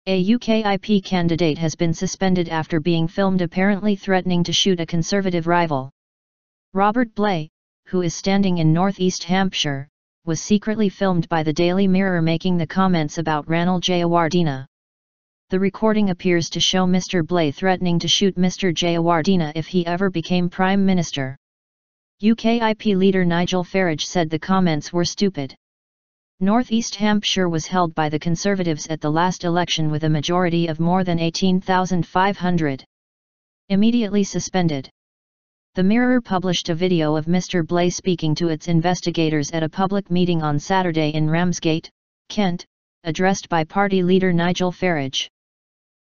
A UKIP candidate has been suspended after being filmed apparently threatening to shoot a Conservative rival. Robert Blay, who is standing in North East Hampshire, was secretly filmed by the Daily Mirror making the comments about Ranil Jayawardena. The recording appears to show Mr Blay threatening to shoot Mr Jayawardena if he ever became Prime Minister. UKIP leader Nigel Farage said the comments were stupid. North East Hampshire was held by the Conservatives at the last election with a majority of more than 18,500. Immediately suspended. The Mirror published a video of Mr Blay speaking to its investigators at a public meeting on Saturday in Ramsgate, Kent, addressed by party leader Nigel Farage.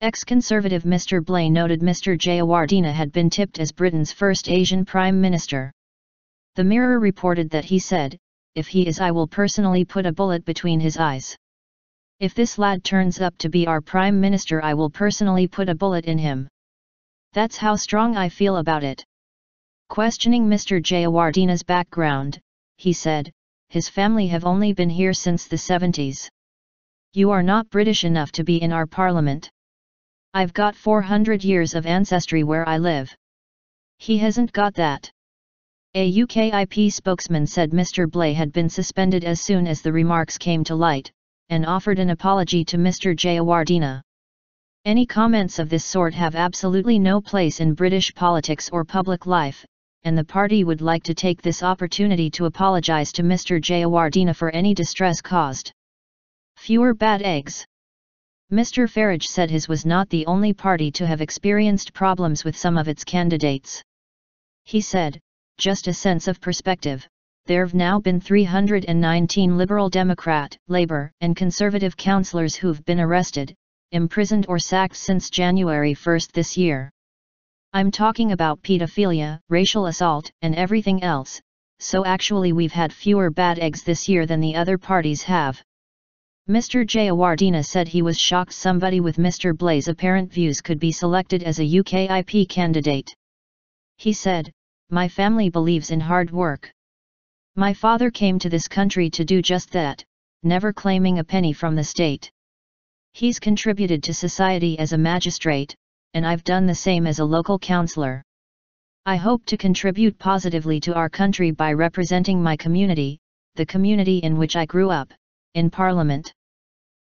Ex-Conservative Mr Blay noted Mr Jayawardena had been tipped as Britain's first Asian Prime Minister. The Mirror reported that he said, "If he is, I will personally put a bullet between his eyes. If this lad turns up to be our Prime Minister, I will personally put a bullet in him. That's how strong I feel about it." Questioning Mr Jayawardena's background, he said, "His family have only been here since the 70s. You are not British enough to be in our parliament. I've got 400 years of ancestry where I live. He hasn't got that." A UKIP spokesman said Mr Blay had been suspended as soon as the remarks came to light, and offered an apology to Mr Jayawardena. "Any comments of this sort have absolutely no place in British politics or public life, and the party would like to take this opportunity to apologise to Mr Jayawardena for any distress caused. Fewer bad eggs." Mr Farage said his was not the only party to have experienced problems with some of its candidates. He said, "Just a sense of perspective, there've now been 319 Liberal Democrat, Labour and Conservative councillors who've been arrested, imprisoned or sacked since January 1 this year. I'm talking about paedophilia, racial assault and everything else, so actually we've had fewer bad eggs this year than the other parties have." Mr Jayawardena said he was shocked somebody with Mr Blay's apparent views could be selected as a UKIP candidate. He said, "My family believes in hard work. My father came to this country to do just that, never claiming a penny from the state. He's contributed to society as a magistrate, and I've done the same as a local councillor. I hope to contribute positively to our country by representing my community, the community in which I grew up, in Parliament."